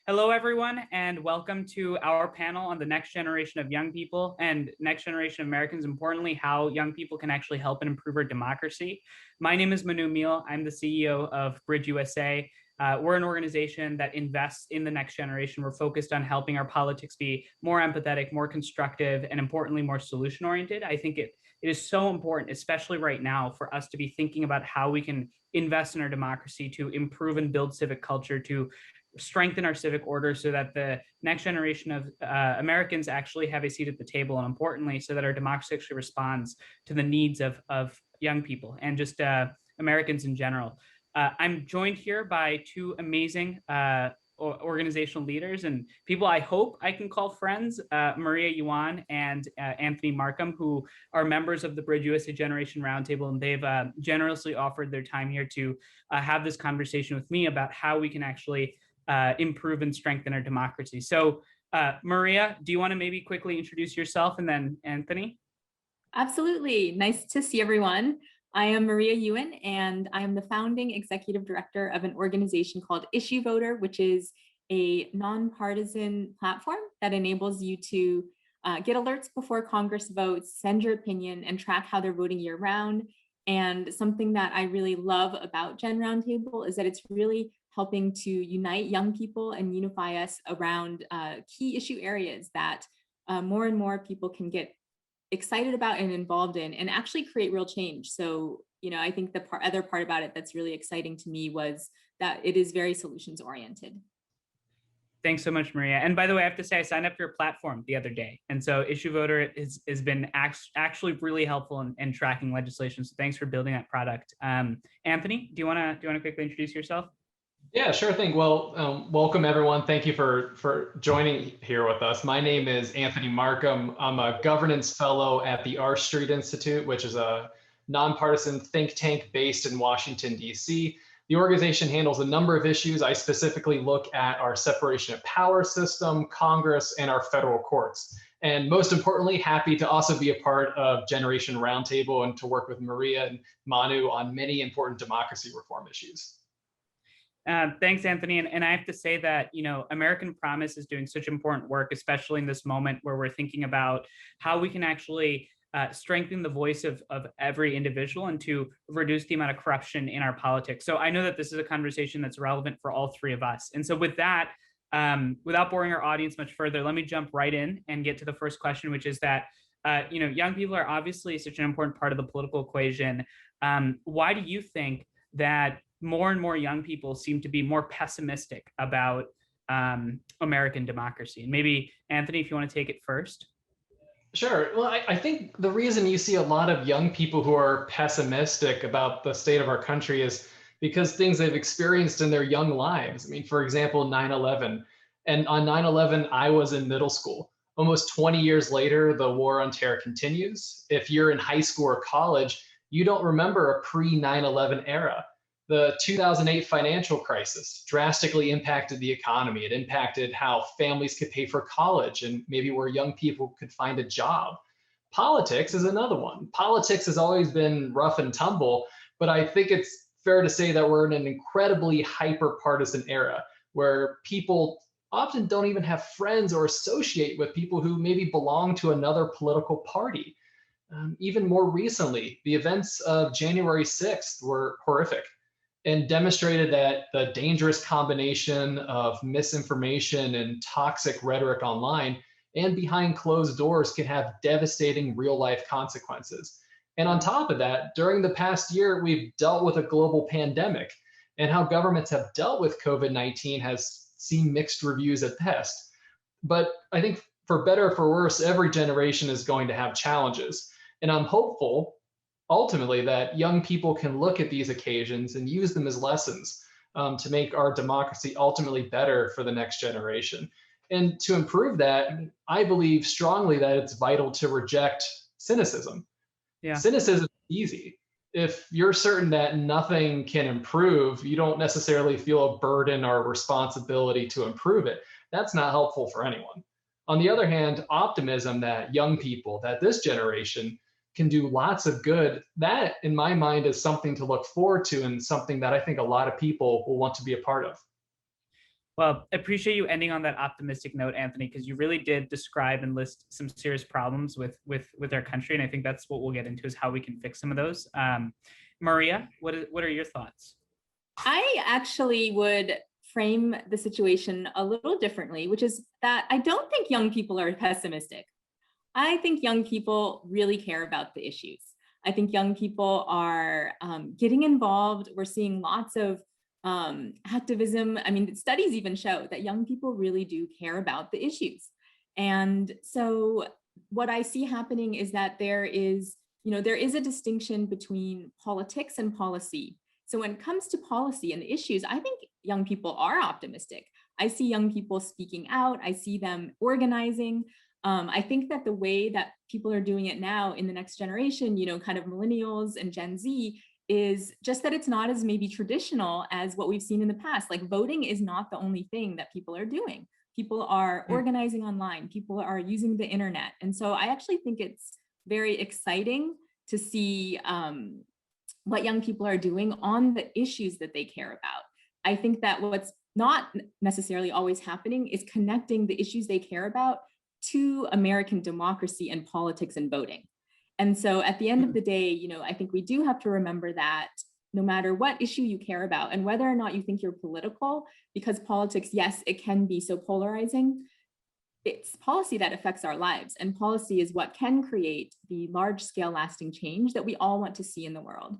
Hello, everyone, and welcome to our panel on the next generation of young people and next generation of Americans, importantly, how young people can actually help and improve our democracy. My name is Manu Meel. I'm the CEO of Bridge USA. We're an organization that invests in the next generation. We're focused on helping our politics be more empathetic, more constructive, and importantly, more solution-oriented. I think it is so important, especially right now, for us to be thinking about how we can invest in our democracy to improve and build civic culture, to strengthen our civic order so that the next generation of Americans actually have a seat at the table, and importantly, so that our democracy actually responds to the needs of young people and just Americans in general. I'm joined here by two amazing organizational leaders and people I hope I can call friends, Maria Yuan and Anthony Marcum, who are members of the Bridge USA Generation Roundtable, and they've generously offered their time here to have this conversation with me about how we can actually improve and strengthen our democracy. So Maria, do you want to maybe quickly introduce yourself, and then Anthony? Absolutely. Nice to see everyone. I am Maria Yuan, and I am the founding executive director of an organization called IssueVoter, which is a nonpartisan platform that enables you to get alerts before Congress votes, send your opinion, and track how they're voting year round. And something that I really love about Gen Roundtable is that it's really helping to unite young people and unify us around key issue areas that more and more people can get excited about and involved in and actually create real change. So, I think the other part about it that's really exciting to me was that it is very solutions oriented. Thanks so much, Maria. And by the way, I have to say, I signed up for your platform the other day. And so IssueVoter has been actually really helpful in tracking legislation. So thanks for building that product. Anthony, do you want to quickly introduce yourself? Yeah, sure thing. Well, welcome everyone. Thank you for joining here with us. My name is Anthony Marcum. I'm a governance fellow at the R Street Institute, which is a nonpartisan think tank based in Washington, D.C. The organization handles a number of issues. I specifically look at our separation of power system, Congress, and our federal courts. And most importantly, happy to also be a part of Generation Roundtable and to work with Maria and Manu on many important democracy reform issues. Thanks, Anthony. And I have to say that, American Promise is doing such important work, especially in this moment where we're thinking about how we can actually strengthen the voice of every individual and to reduce the amount of corruption in our politics. So I know that this is a conversation that's relevant for all three of us. And so with that, without boring our audience much further, let me jump right in and get to the first question, which is that, young people are obviously such an important part of the political equation. Why do you think that more and more young people seem to be more pessimistic about American democracy? And maybe, Anthony, if you want to take it first. Sure. Well, I think the reason you see a lot of young people who are pessimistic about the state of our country is because things they've experienced in their young lives. I mean, for example, 9/11. And on 9/11, I was in middle school. Almost 20 years later, the war on terror continues. If you're in high school or college, you don't remember a pre-9/11 era. The 2008 financial crisis drastically impacted the economy. It impacted how families could pay for college and maybe where young people could find a job. Politics is another one. Politics has always been rough and tumble, but I think it's fair to say that we're in an incredibly hyper-partisan era where people often don't even have friends or associate with people who maybe belong to another political party. Even more recently, the events of January 6th were horrific and demonstrated that the dangerous combination of misinformation and toxic rhetoric online and behind closed doors can have devastating real-life consequences. And on top of that, during the past year, we've dealt with a global pandemic, and how governments have dealt with COVID-19 has seen mixed reviews at best. But I think for better or for worse, every generation is going to have challenges. And I'm hopeful ultimately that young people can look at these occasions and use them as lessons to make our democracy ultimately better for the next generation. And to improve that, I believe strongly that it's vital to reject cynicism. Yeah. Cynicism is easy. If you're certain that nothing can improve, you don't necessarily feel a burden or responsibility to improve it. That's not helpful for anyone. On the other hand, optimism that young people, that this generation can do lots of good, that in my mind is something to look forward to and something that I think a lot of people will want to be a part of. Well, I appreciate you ending on that optimistic note, Anthony, because you really did describe and list some serious problems with our country, and I think that's what we'll get into is how we can fix some of those. Maria, what are your thoughts? I actually would frame the situation a little differently, which is that I don't think young people are pessimistic. I think young people really care about the issues. I think young people are getting involved. We're seeing lots of activism. I mean, studies even show that young people really do care about the issues. And so what I see happening is that there is a distinction between politics and policy. So when it comes to policy and the issues, I think young people are optimistic. I see young people speaking out. I see them organizing. I think that the way that people are doing it now in the next generation, kind of millennials and Gen Z, is just that it's not as maybe traditional as what we've seen in the past. Like voting is not the only thing that people are doing. People are organizing online. People are using the internet. And so I actually think it's very exciting to see what young people are doing on the issues that they care about. I think that what's not necessarily always happening is connecting the issues they care about to American democracy and politics and voting. And so at the end of the day, I think we do have to remember that no matter what issue you care about and whether or not you think you're political, because politics, yes, it can be so polarizing, it's policy that affects our lives, and policy is what can create the large scale lasting change that we all want to see in the world.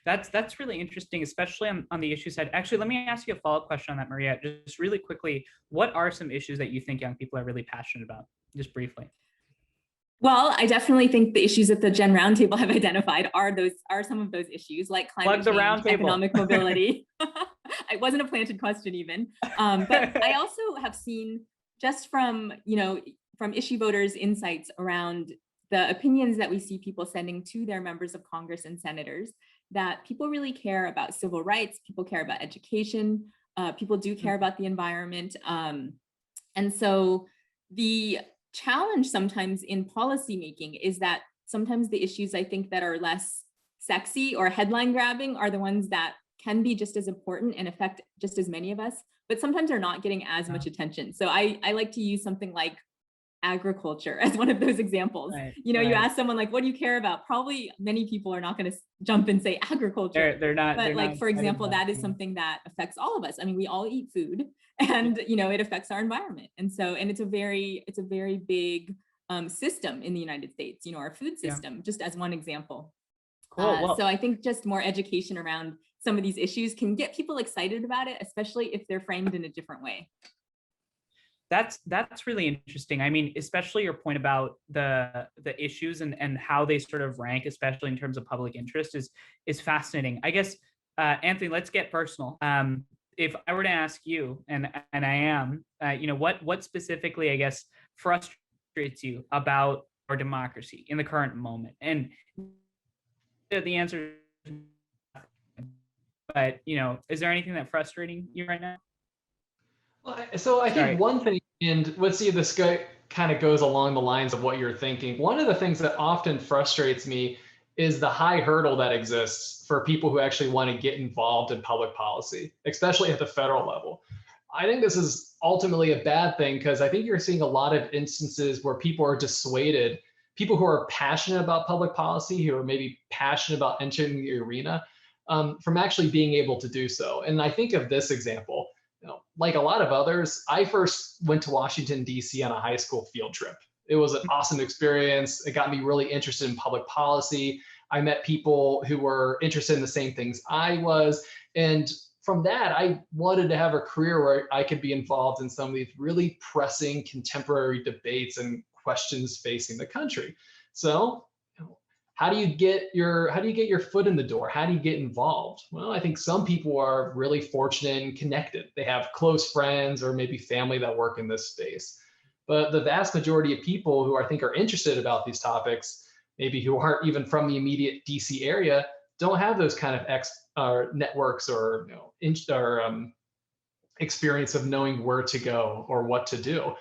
That's really interesting, especially on the issue side. Actually, let me ask you a follow-up question on that, Maria. Just really quickly, what are some issues that you think young people are really passionate about? Just briefly. Well, I definitely think the issues that the Gen Roundtable have identified are some of those issues, like climate change, economic mobility. It wasn't a planted question even, but I also have seen just from IssueVoter's insights around the opinions that we see people sending to their members of Congress and senators, that people really care about civil rights, people care about education, people do care about the environment. And so the challenge sometimes in policymaking is that sometimes the issues I think that are less sexy or headline grabbing are the ones that can be just as important and affect just as many of us, but sometimes are not getting as much attention. So I like to use something like agriculture as one of those examples. Right, you ask someone like, what do you care about? Probably many people are not going to jump and say agriculture. They're not. But they're like, not for example, that is something that affects all of us. I mean, we all eat food, and it affects our environment. And so, and it's a very big system in the United States. Our food system, just as one example. Cool. So I think just more education around some of these issues can get people excited about it, especially if they're framed in a different way. That's really interesting. I mean, especially your point about the issues and how they sort of rank, especially in terms of public interest, is fascinating. I guess, Anthony, let's get personal. If I were to ask you, and I am, what specifically, I guess, frustrates you about our democracy in the current moment? And the answer is, but is there anything that's frustrating you right now? So I think one thing, and let's see if this kind of goes along the lines of what you're thinking. One of the things that often frustrates me is the high hurdle that exists for people who actually want to get involved in public policy, especially at the federal level. I think this is ultimately a bad thing because I think you're seeing a lot of instances where people are dissuaded, people who are passionate about public policy, who are maybe passionate about entering the arena, from actually being able to do so. And I think of this example. Like a lot of others, I first went to Washington, D.C. on a high school field trip. It was an awesome experience. It got me really interested in public policy. I met people who were interested in the same things I was. And from that, I wanted to have a career where I could be involved in some of these really pressing contemporary debates and questions facing the country. So how do you get your foot in the door? How do you get involved? Well, I think some people are really fortunate and connected. They have close friends or maybe family that work in this space. But the vast majority of people who I think are interested about these topics, maybe who aren't even from the immediate DC area, don't have those kind of networks or experience of knowing where to go or what to do.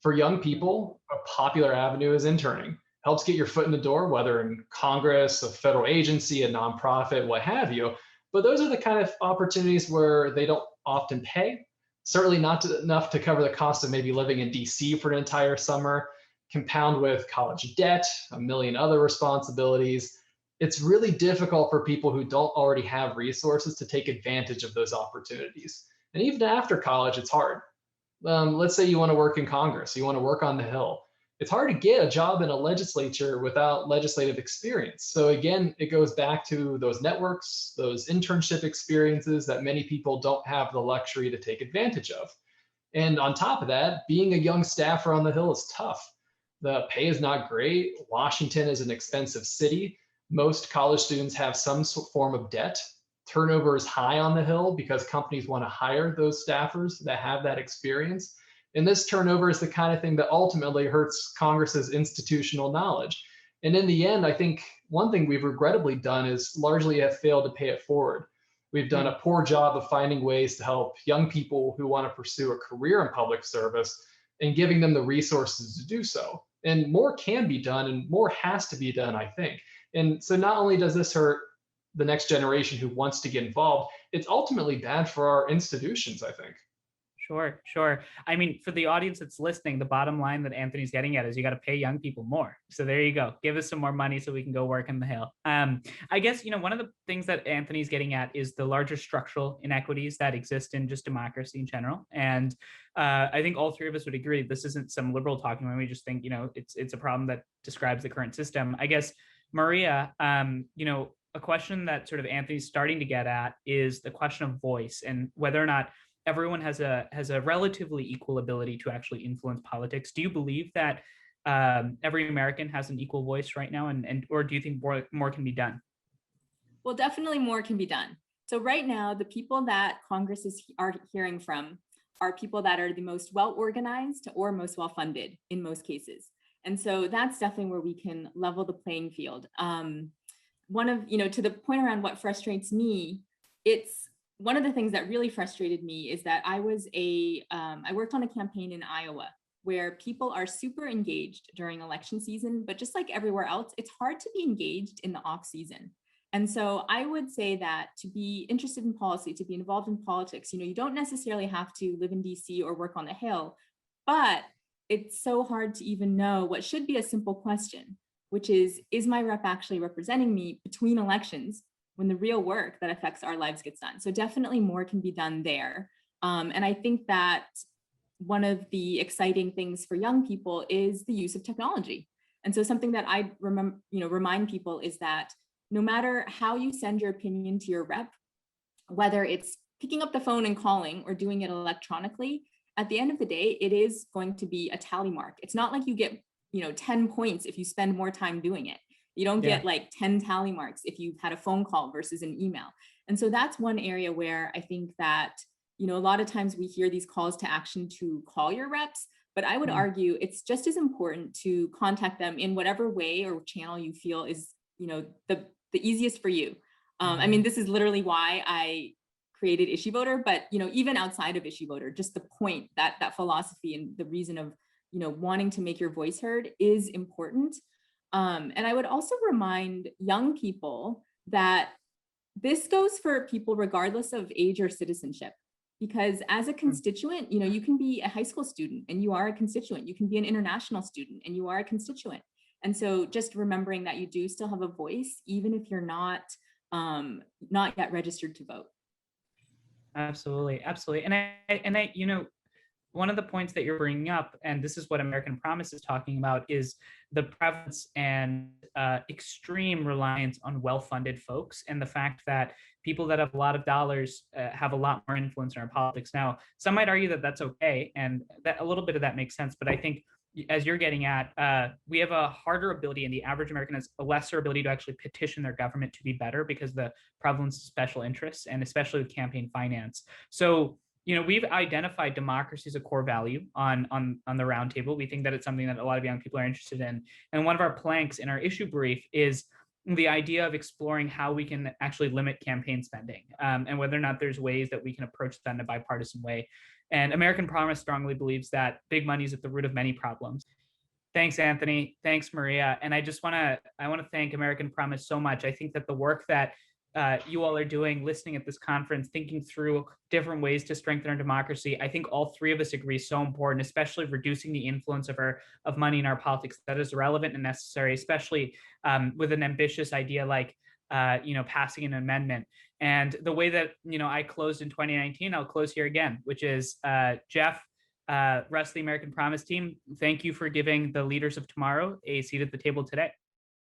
For young people, a popular avenue is interning. Helps get your foot in the door, whether in Congress, a federal agency, a nonprofit, what have you. But those are the kind of opportunities where they don't often pay. certainly not enough to cover the cost of maybe living in DC for an entire summer, compound with college debt, a million other responsibilities. It's really difficult for people who don't already have resources to take advantage of those opportunities. And even after college, it's hard. Let's say you want to work in Congress, you want to work on the Hill. It's hard to get a job in a legislature without legislative experience. So again, it goes back to those networks, those internship experiences that many people don't have the luxury to take advantage of. And on top of that, being a young staffer on the Hill is tough. The pay is not great. Washington is an expensive city. Most college students have some form of debt. Turnover is high on the Hill because companies want to hire those staffers that have that experience. And this turnover is the kind of thing that ultimately hurts Congress's institutional knowledge. And in the end, I think one thing we've regrettably done is largely have failed to pay it forward. We've done a poor job of finding ways to help young people who want to pursue a career in public service and giving them the resources to do so. And more can be done and more has to be done, I think. And so not only does this hurt the next generation who wants to get involved, it's ultimately bad for our institutions, I think. Sure. I mean, for the audience that's listening, the bottom line that Anthony's getting at is you got to pay young people more. So there you go. Give us some more money so we can go work in the Hill. I guess, one of the things that Anthony's getting at is the larger structural inequities that exist in just democracy in general. And I think all three of us would agree this isn't some liberal talking when we just think, it's a problem that describes the current system. I guess, Maria, a question that sort of Anthony's starting to get at is the question of voice and whether or not everyone has a relatively equal ability to actually influence politics. Do you believe that every American has an equal voice right now, and or do you think more can be done? Well, definitely more can be done. So right now, the people that Congress are hearing from are people that are the most well-organized or most well-funded in most cases. And so that's definitely where we can level the playing field. One of, to the point around what frustrates me, it's one of the things that really frustrated me is that I worked on a campaign in Iowa where people are super engaged during election season, but just like everywhere else, it's hard to be engaged in the off season. And so I would say that to be interested in policy, to be involved in politics, you don't necessarily have to live in DC or work on the Hill, but it's so hard to even know what should be a simple question, which is my rep actually representing me between elections when the real work that affects our lives gets done? So definitely more can be done there. And I think that one of the exciting things for young people is the use of technology. And so something that I remind people is that no matter how you send your opinion to your rep, whether it's picking up the phone and calling or doing it electronically, at the end of the day, it is going to be a tally mark. It's not like you get 10 points if you spend more time doing it. You don't get like 10 tally marks if you've had a phone call versus an email. And so that's one area where I think that, a lot of times we hear these calls to action to call your reps, but I would argue it's just as important to contact them in whatever way or channel you feel is, the easiest for you. I mean, this is literally why I created IssueVoter, but, even outside of IssueVoter, just the point that philosophy and the reason of, wanting to make your voice heard is important. And I would also remind young people that this goes for people regardless of age or citizenship, because as a constituent, you can be a high school student and you are a constituent. You can be an international student and you are a constituent. And so just remembering that you do still have a voice, even if you're not yet registered to vote. Absolutely. And I one of the points that you're bringing up, and this is what American Promise is talking about, is the prevalence and extreme reliance on well-funded folks, and the fact that people that have a lot of dollars have a lot more influence in our politics. Now, some might argue that that's okay, and that a little bit of that makes sense, but I think, as you're getting at, we have a harder ability, and the average American has a lesser ability to actually petition their government to be better because of the prevalence of special interests, and especially with campaign finance. So, we've identified democracy as a core value on the roundtable. We think that it's something that a lot of young people are interested in. And one of our planks in our issue brief is the idea of exploring how we can actually limit campaign spending, and whether or not there's ways that we can approach that in a bipartisan way. And American Promise strongly believes that big money is at the root of many problems. Thanks, Anthony. Thanks, Maria. And I want to thank American Promise so much. I think that the work that you all are doing, listening at this conference, thinking through different ways to strengthen our democracy. I think all three of us agree so important, especially reducing the influence of money in our politics. That is relevant and necessary, especially with an ambitious idea like passing an amendment. And the way that I closed in 2019, I'll close here again, which is Jeff, rest of the American Promise team, thank you for giving the leaders of tomorrow a seat at the table today.